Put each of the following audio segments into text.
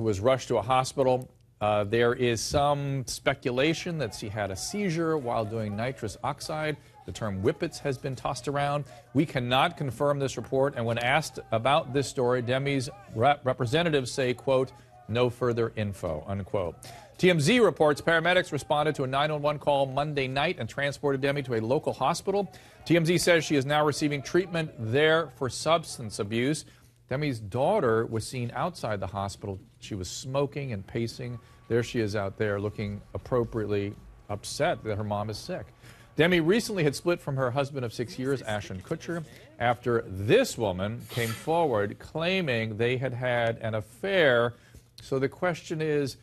who was rushed to a hospital. There is some speculation that she had a seizure while doing nitrous oxide. The term whippets has been tossed around. We cannot confirm this report, and when asked about this story, Demi's representatives say, quote, no further info, unquote. TMZ reports paramedics responded to a 911 call Monday night and transported Demi to a local hospital. TMZ says she is now receiving treatment there for substance abuse. Demi's daughter was seen outside the hospital. She was smoking and pacing. There she is out there looking appropriately upset that her mom is sick. Demi recently had split from her husband of 6 years, Ashton Kutcher, after this woman came forward claiming they had had an affair. So the question is,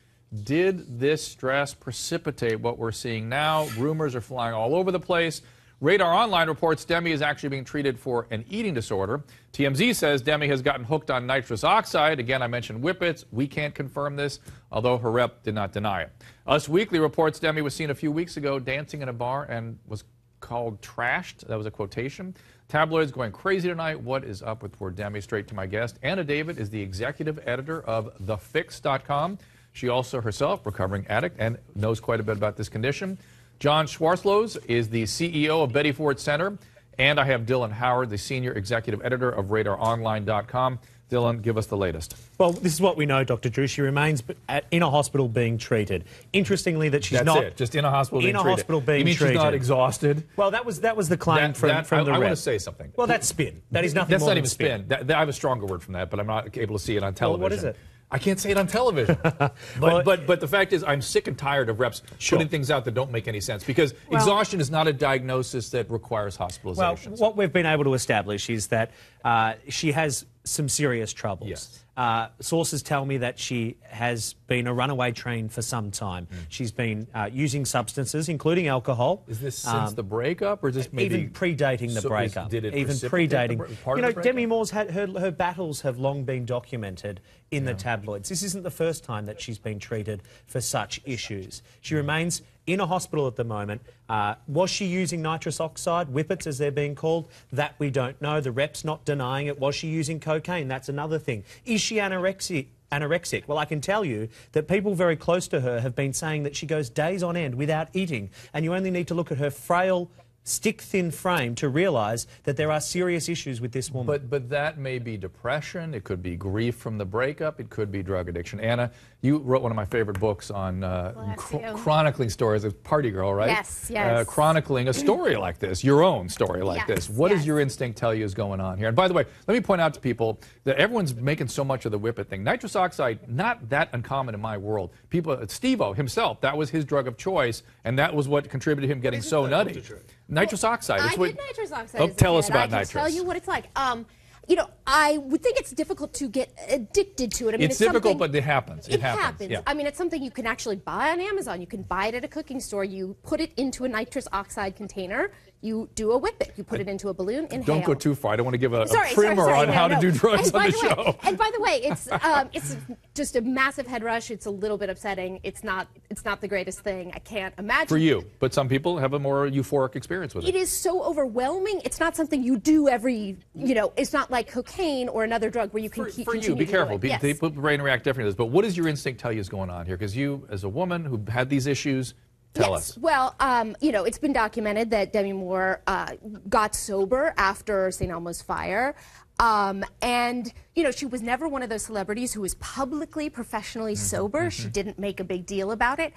did this stress precipitate what we're seeing now? Rumors are flying all over the place. Radar Online reports Demi is actually being treated for an eating disorder. TMZ says Demi has gotten hooked on nitrous oxide. Again, I mentioned whippets. We can't confirm this, although her rep did not deny it. Us Weekly reports Demi was seen a few weeks ago dancing in a bar and was called trashed. That was a quotation. Tabloids going crazy tonight. What is up with poor Demi? Straight to my guest. Anna David is the executive editor of TheFix.com. She also herself recovering addict and knows quite a bit about this condition. John Schwarzlos is the CEO of Betty Ford Center. And I have Dylan Howard, the senior executive editor of RadarOnline.com. Dylan, give us the latest. Well, this is what we know, Dr. Drew. She remains in a hospital being treated. Interestingly, that she's not... That's it, just in a hospital being treated. In a hospital being treated. You mean she's not exhausted? Well, that was the claim from the rep. I want to say something. Well, that's spin. That is nothing That's more not than even spin. I have a stronger word from that, but I'm not able to see it on television. Well, what is it? I can't say it on television. but the fact is, I'm sick and tired of reps putting things out that don't make any sense, because exhaustion is not a diagnosis that requires hospitalization. Well, what we've been able to establish is that she has some serious troubles. Yes. Sources tell me that she has been a runaway train for some time. She's been using substances, including alcohol. Is this since the breakup, or is this maybe... Even predating the breakup. Did it even predating. You know, Demi Moore's had her battles have long been documented in the tabloids. This isn't the first time that she's been treated for such issues. She remains in a hospital at the moment. Was she using nitrous oxide, whippets as they're being called? That we don't know. The rep's not denying it. Was she using cocaine? That's another thing. Is she anorexic? Well, I can tell you that people very close to her have been saying that she goes days on end without eating, and you only need to look at her frail, stick-thin frame to realise that there are serious issues with this woman. But that may be depression, it could be grief from the breakup, it could be drug addiction. Anna, you wrote one of my favorite books on chronicling stories, a Party Girl, right? Yes, yes. Chronicling a story like this, your own story like this. What does your instinct tell you is going on here? And by the way, let me point out to people that everyone's making so much of the whippet thing. Nitrous oxide, not that uncommon in my world. People, Steve-O himself, that was his drug of choice, and that was what contributed to him getting so nutty. Nitrous oxide. I did nitrous oxide. Tell us about nitrous. I can tell you what it's like. You know, I would think it's difficult to get addicted to it. I mean, it's difficult, but it happens. It happens. Yeah. I mean, it's something you can actually buy on Amazon. You can buy it at a cooking store. You put it into a nitrous oxide container. You do a whippet. You put it into a balloon. Inhale. Don't go too far. I don't want to give a primer on how to do drugs on the show. And by the way, it's just a massive head rush. It's a little bit upsetting. It's not the greatest thing. I can't imagine. For you, but some people have a more euphoric experience with it. It is so overwhelming. It's not something you do every. You know, it's not like cocaine or another drug where you can keep. For you, be careful. People's brain react differently to this. But what does your instinct tell you is going on here? Because you, as a woman who had these issues. Tell us. Well, you know, it's been documented that Demi Moore got sober after St. Elmo's fire. And, you know, she was never one of those celebrities who was publicly, professionally sober. She didn't make a big deal about it.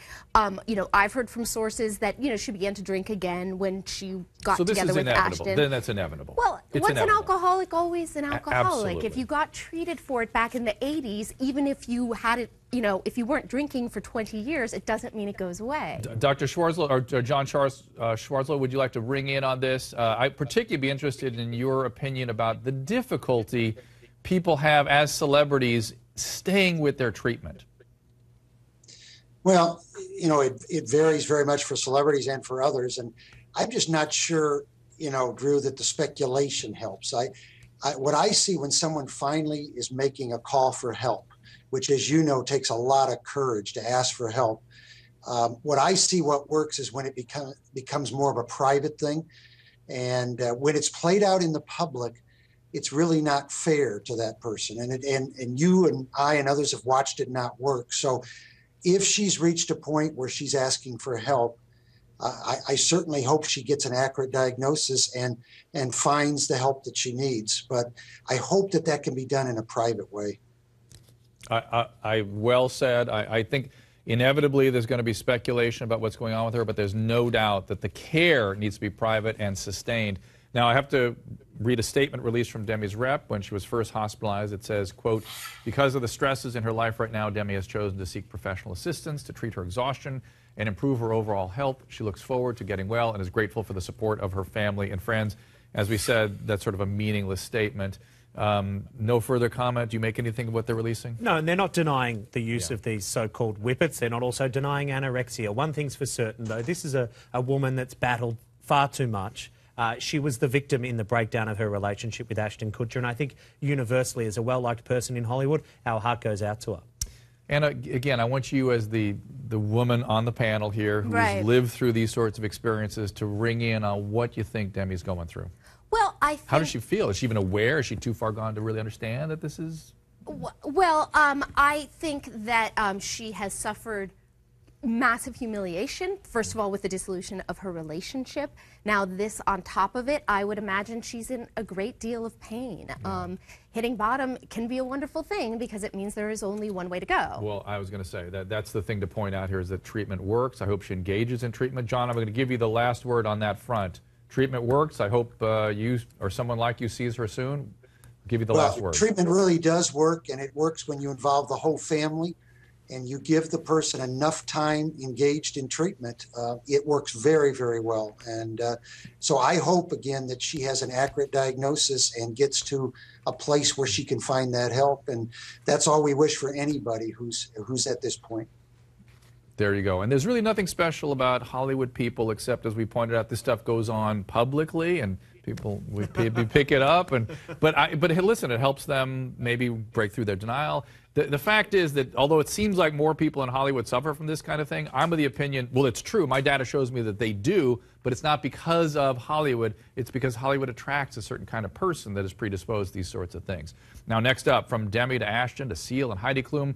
You know, I've heard from sources that, you know, she began to drink again when she got together with Ashton. Then that's inevitable. Well, what's an alcoholic always an alcoholic? Absolutely. If you got treated for it back in the 80s, even if you had it, you know, if you weren't drinking for 20 years, it doesn't mean it goes away. Dr. Schwarzlo, or John Schwarzlo, would you like to ring in on this? I'd particularly be interested in your opinion about the difficulty people have as celebrities staying with their treatment. Well, you know, it varies very much for celebrities and for others. And I'm just not sure, you know, Drew, that the speculation helps. What I see when someone finally is making a call for help, which, as you know, takes a lot of courage to ask for help. What I see what works is when it becomes more of a private thing. And when it's played out in the public, it's really not fair to that person. And you and I and others have watched it not work. So if she's reached a point where she's asking for help, I certainly hope she gets an accurate diagnosis and finds the help that she needs. But I hope that that can be done in a private way. Well said. I think inevitably there's going to be speculation about what's going on with her, but there's no doubt that the care needs to be private and sustained. Now, I have to read a statement released from Demi's rep when she was first hospitalized. It says, quote, because of the stresses in her life right now, Demi has chosen to seek professional assistance to treat her exhaustion and improve her overall health. She looks forward to getting well and is grateful for the support of her family and friends. As we said, that's sort of a meaningless statement. No further comment. Do you make anything of what they're releasing? No, and they're not denying the use of these so-called whippets. They're not also denying anorexia. One thing's for certain, though. This is a woman that's battled far too much. She was the victim in the breakdown of her relationship with Ashton Kutcher, and I think universally, as a well-liked person in Hollywood, our heart goes out to her. And again, I want you as the woman on the panel here who's lived through these sorts of experiences to ring in on what you think Demi's going through. Well, I think... How does she feel? Is she even aware? Is she too far gone to really understand that this is... Well, I think that she has suffered massive humiliation, first of all, with the dissolution of her relationship. Now, this on top of it, I would imagine she's in a great deal of pain. Hitting bottom can be a wonderful thing because it means there is only one way to go. Well, I was going to say that's the thing to point out here is that treatment works. I hope she engages in treatment. John, I'm going to give you the last word on that front. Treatment works. I hope you or someone like you sees her soon. I'll give you the last word. Treatment really does work, and it works when you involve the whole family and you give the person enough time engaged in treatment. It works very, very well. And so I hope, again, that she has an accurate diagnosis and gets to a place where she can find that help. And that's all we wish for anybody who's at this point. There you go. And there's really nothing special about Hollywood people, except, as we pointed out, this stuff goes on publicly, and people we pick it up. But listen, it helps them maybe break through their denial. The fact is that although it seems like more people in Hollywood suffer from this kind of thing, I'm of the opinion, well, it's true. My data shows me that they do, but it's not because of Hollywood. It's because Hollywood attracts a certain kind of person that is predisposed to these sorts of things. Now, next up, from Demi to Ashton to Seal and Heidi Klum,